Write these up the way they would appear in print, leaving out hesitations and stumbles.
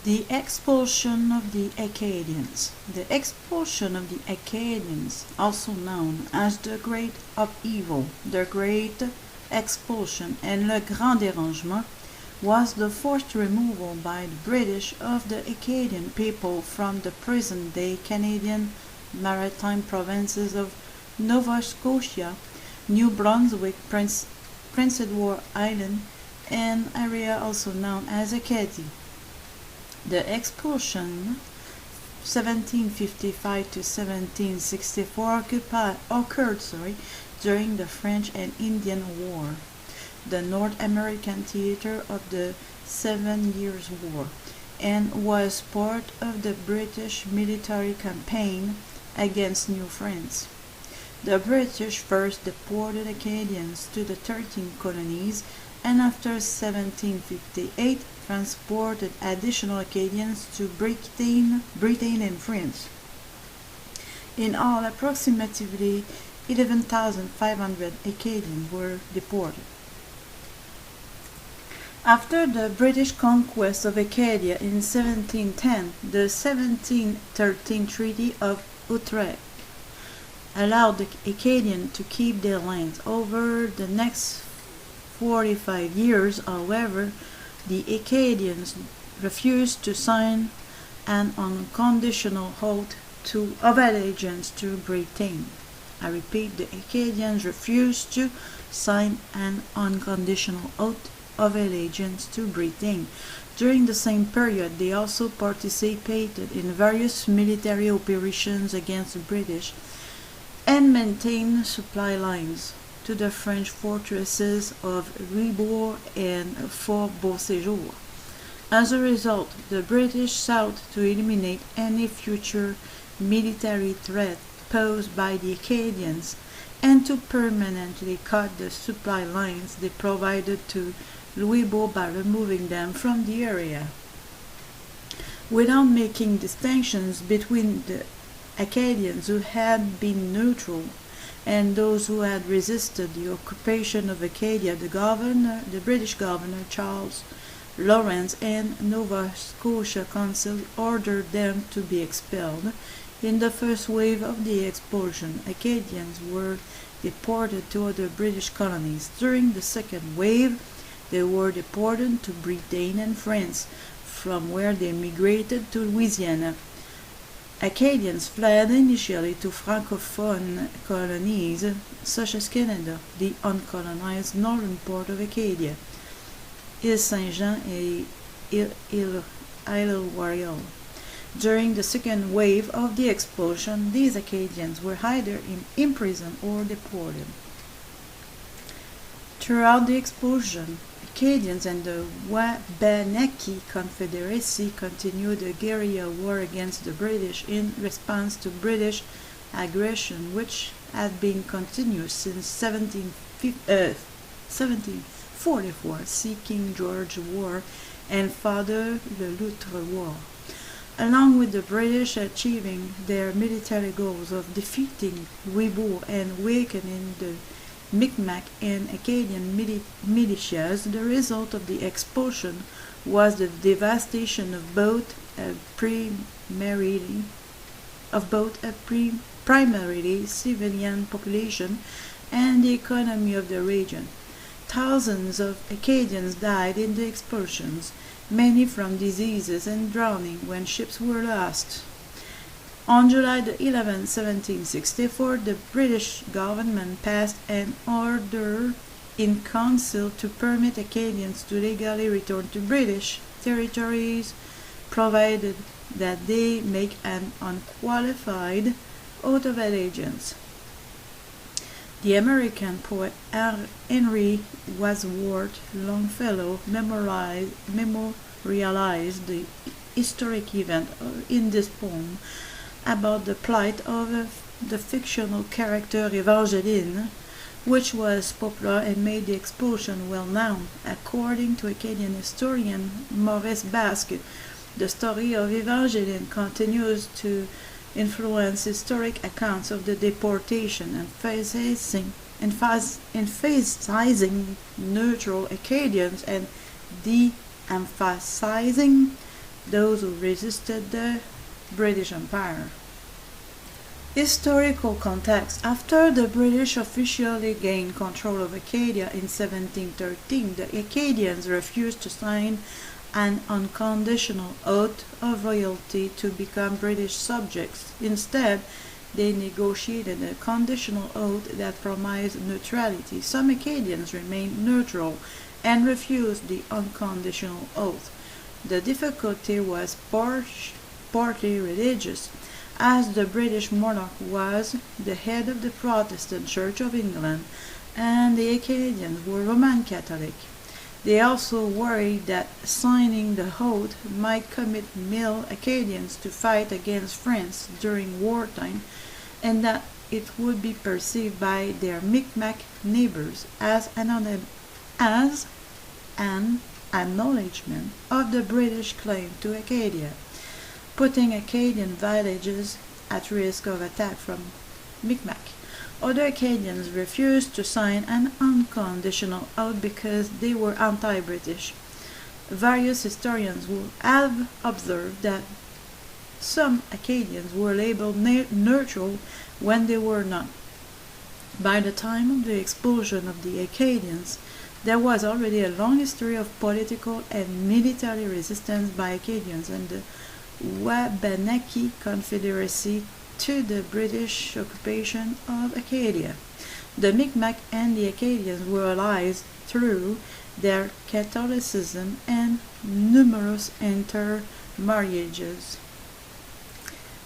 The expulsion of the Acadians. The expulsion of the Acadians, also known as the Great Upheaval, the Great Expulsion, and le Grand Dérangement, was the forced removal by the British of the Acadian people from the present-day Canadian maritime provinces of Nova Scotia, New Brunswick, Prince Edward Island, and area also known as Acadie. The expulsion 1755 to 1764 occurred during the French and Indian War, the North American theater of the 7 Years' War, and was part of the British military campaign against New France. The British first deported Acadians to the 13 colonies, and after 1758 transported additional Acadians to Britain and France. In all, approximately 11,500 Acadians were deported. After the British conquest of Acadia in 1710, the 1713 Treaty of Utrecht allowed the Acadians to keep their lands. Over the next 45 years, however, the Acadians refused to sign an unconditional oath of allegiance to Britain. I repeat, the Acadians refused to sign an unconditional oath of allegiance to Britain. During the same period, they also participated in various military operations against the British and maintained supply lines to the French fortresses of Louisbourg and Fort Beauséjour. As a result, the British sought to eliminate any future military threat posed by the Acadians and to permanently cut the supply lines they provided to Louisbourg by removing them from the area. Without making distinctions between the Acadians who had been neutral and those who had resisted the occupation of Acadia, the British governor Charles Lawrence and Nova Scotia Council ordered them to be expelled. In the first wave of the expulsion, Acadians were deported to other British colonies. During the second wave, they were deported to Britain and France, from where they migrated to Louisiana. Acadians fled initially to francophone colonies such as Canada, the uncolonized northern part of Acadia, Île Saint-Jean and Île Royale. During the second wave of the expulsion, these Acadians were either imprisoned or deported. Throughout the expulsion, Acadians and the Wabanaki Confederacy continued a guerrilla war against the British in response to British aggression, which had been continuous since 1744, see King George War and Father Le Loutre War. Along with the British achieving their military goals of defeating Louisbourg and weakening the Mi'kmaq and Acadian militias, the result of the expulsion was the devastation of both a primarily civilian population and the economy of the region. Thousands of Acadians died in the expulsions, many from diseases and drowning when ships were lost. On July 11, 1764, the British government passed an order in council to permit Acadians to legally return to British territories, provided that they make an unqualified oath of allegiance. The American poet Henry Wadsworth Longfellow memorialized the historic event in this poem about the plight of the fictional character Evangeline, which was popular and made the expulsion well known. According to Acadian historian Maurice Basque, the story of Evangeline continues to influence historic accounts of the deportation, emphasizing neutral Acadians and de-emphasizing those who resisted the British Empire. Historical context. After the British officially gained control of Acadia in 1713, the Acadians refused to sign an unconditional oath of loyalty to become British subjects. Instead, they negotiated a conditional oath that promised neutrality. Some Acadians remained neutral and refused the unconditional oath. The difficulty was partly religious, as the British monarch was the head of the Protestant Church of England, and the Acadians were Roman Catholic. They also worried that signing the oath might commit male Acadians to fight against France during wartime, and that it would be perceived by their Micmac neighbors as an acknowledgement of the British claim to Acadia, putting Acadian villages at risk of attack from Micmac. Other Acadians refused to sign an unconditional oath because they were anti-British. Various historians have observed that some Acadians were labeled neutral when they were not. By the time of the expulsion of the Acadians, there was already a long history of political and military resistance by Acadians and the Wabanaki Confederacy to the British occupation of Acadia. The Micmac and the Acadians were allies through their Catholicism and numerous intermarriages.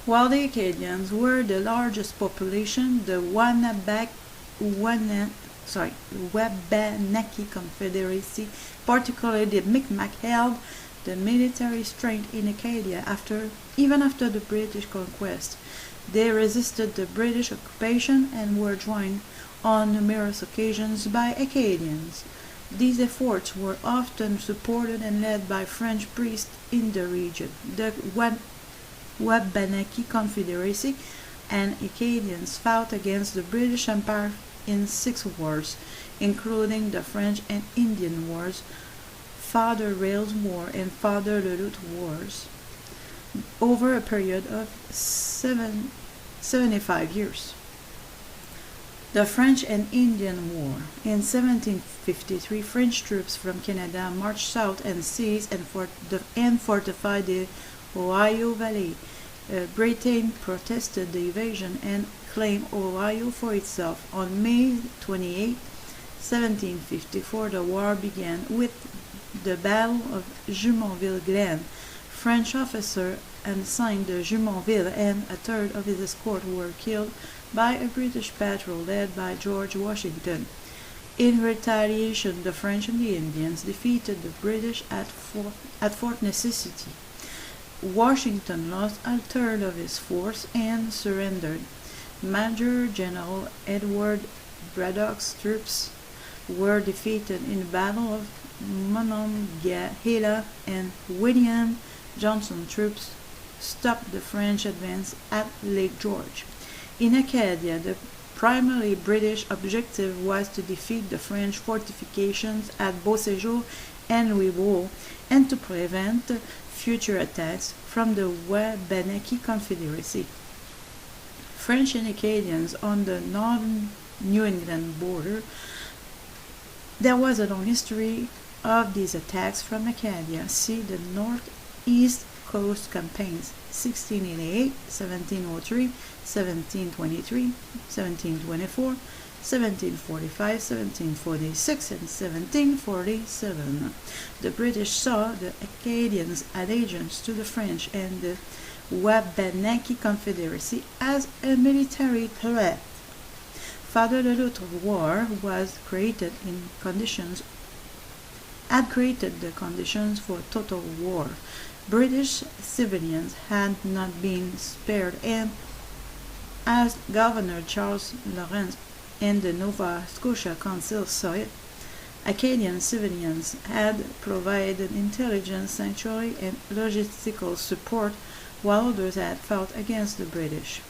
While the Acadians were the largest population, the Wabanaki Confederacy, particularly the Micmac, held the military strength in Acadia even after the British conquest. They resisted the British occupation and were joined on numerous occasions by Acadians. These efforts were often supported and led by French priests in the region. The Wabanaki Confederacy and Acadians fought against the British Empire in 6 wars, including the French and Indian Wars, Father Rail's War, and Father Le Loup Wars, over a period of 75 years. The French and Indian War. In 1753, French troops from Canada marched south and seized and fortified the Ohio Valley. Britain protested the invasion and claimed Ohio for itself. On May 28, 1754, the war began with the Battle of Jumonville Glen. French officer assigned to Jumonville and a third of his escort were killed by a British patrol led by George Washington. In retaliation, the French and the Indians defeated the British at Fort Necessity. Washington lost a third of his force and surrendered. Major General Edward Braddock's troops were defeated in the Battle of Monongahela, and William Johnson's troops stopped the French advance at Lake George. In Acadia, the primarily British objective was to defeat the French fortifications at Beauséjour and Louisbourg and to prevent future attacks from the Wabanaki Confederacy. French and Acadians on the northern New England border. There was a long history of these attacks from Acadia. See the Northeast Coast Campaigns, 1688, 1703, 1723, 1724, 1745, 1746, and 1747. The British saw the Acadians' allegiance to the French and the Wabanaki Confederacy as a military threat. Father Le Loup War was created had created the conditions for total war. British civilians had not been spared, and as Governor Charles Lawrence and the Nova Scotia Council saw it, Acadian civilians had provided intelligence, sanctuary, and logistical support, while others had fought against the British.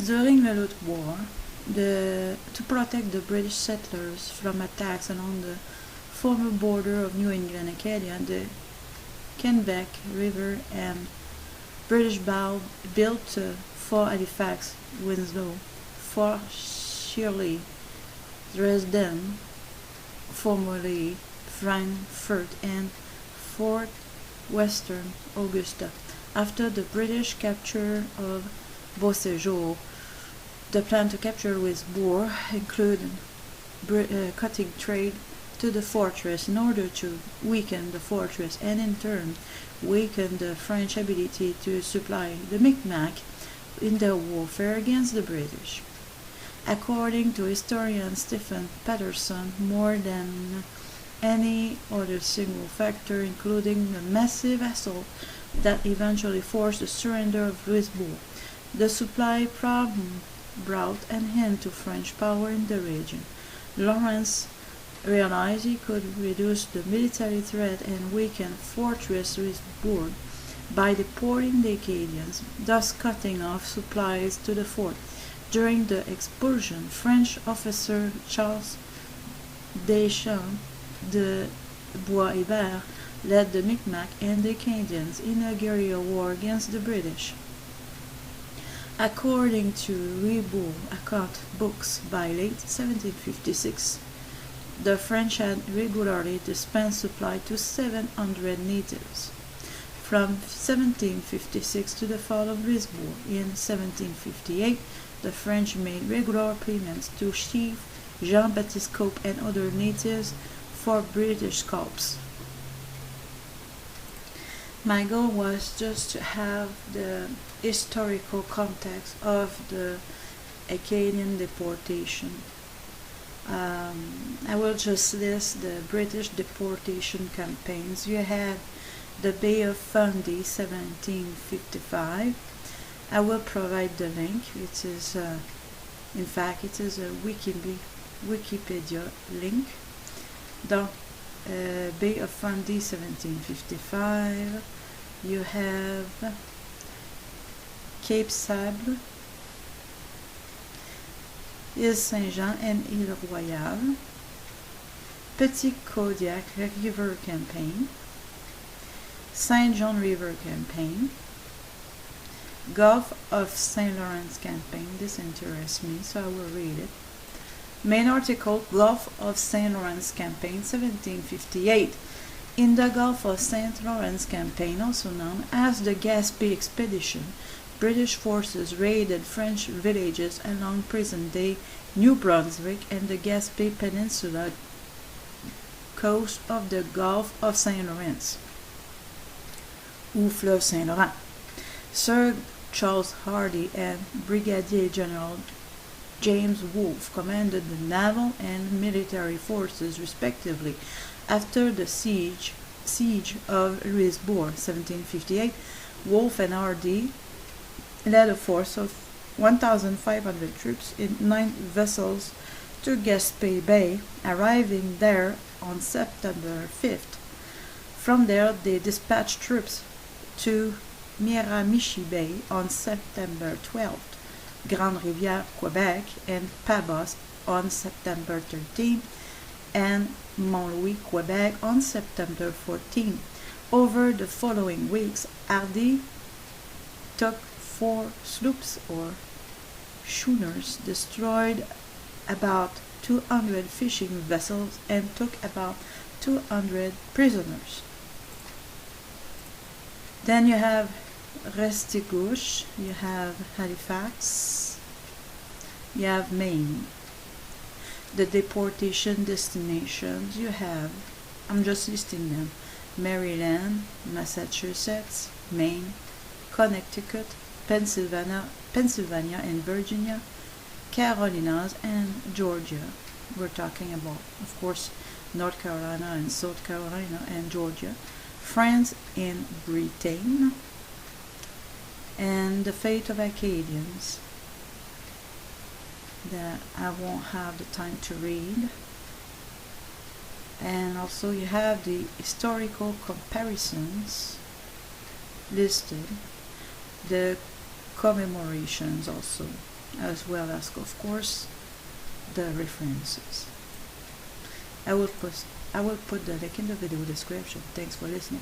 During the Le Loup War, to protect the British settlers from attacks along the former border of New England Acadia, the Kennebec River, and British built Fort Halifax, Winslow, Fort Shirley, Dresden, formerly Frankfurt, and Fort Western Augusta. After the British capture of Beausejour, the plan to capture Louisbourg included cutting trade to the fortress in order to weaken the fortress and in turn weaken the French ability to supply the Micmac in their warfare against the British. According to historian Stephen Patterson, more than any other single factor, including the massive assault that eventually forced the surrender of Louisbourg, the supply problem brought an end to French power in the region. Lawrence realized he could reduce the military threat and weaken Fortress Louisbourg by deporting the Acadians, thus cutting off supplies to the fort. During the expulsion, French officer Charles Deschamps de Bois-Hébert led the Micmac and the Acadians in a guerrilla war against the British. According to Louisbourg account books, by late 1756, the French had regularly dispensed supply to 700 natives. From 1756 to the fall of Louisbourg in 1758, the French made regular payments to Chief Jean-Baptiste Cope and other natives for British scalps. My goal was just to have the historical context of the Acadian deportation. I will just list the British deportation campaigns. You had the Bay of Fundy, 1755. I will provide the link. It is, in fact, it is a Wikipedia link. Donc, Bay of Fundy, 1755. You have Cape Sable, Île Saint-Jean and Île Royale, Petit Kodiak River Campaign, Saint John River Campaign, Gulf of St. Lawrence Campaign. This interests me, so I will read it. Main article, Gulf of St. Lawrence Campaign, 1758. In the Gulf of St. Lawrence Campaign, also known as the Gaspé Expedition, British forces raided French villages along present-day New Brunswick and the Gaspé Peninsula coast of the Gulf of St. Lawrence, ou Fleuve Saint-Laurent. Sir Charles Hardy and Brigadier General James Wolfe commanded the naval and military forces respectively. After the siege of Louisbourg, 1758, Wolfe and Hardy led a force of 1,500 troops in 9 vessels to Gaspé Bay, arriving there on September 5th. From there, they dispatched troops to Miramichi Bay on September 12th, Grande Rivière, Quebec, and Pabos on September 13th, and Mont-Louis, Quebec on September 14th. Over the following weeks, Hardy took 4 sloops or schooners, destroyed about 200 fishing vessels, and took about 200 prisoners. Then you have Restigouche, you have Halifax, you have Maine. The deportation destinations, you have, I'm just listing them, Maryland, Massachusetts, Maine, Connecticut, Pennsylvania and Virginia, Carolinas, and Georgia. We're talking about, of course, North Carolina and South Carolina and Georgia, France and Britain, and the fate of Acadians that I won't have the time to read. And also you have the historical comparisons listed, the commemorations also, as well as, of course, the references. I will I will put the link in the video description. Thanks for listening.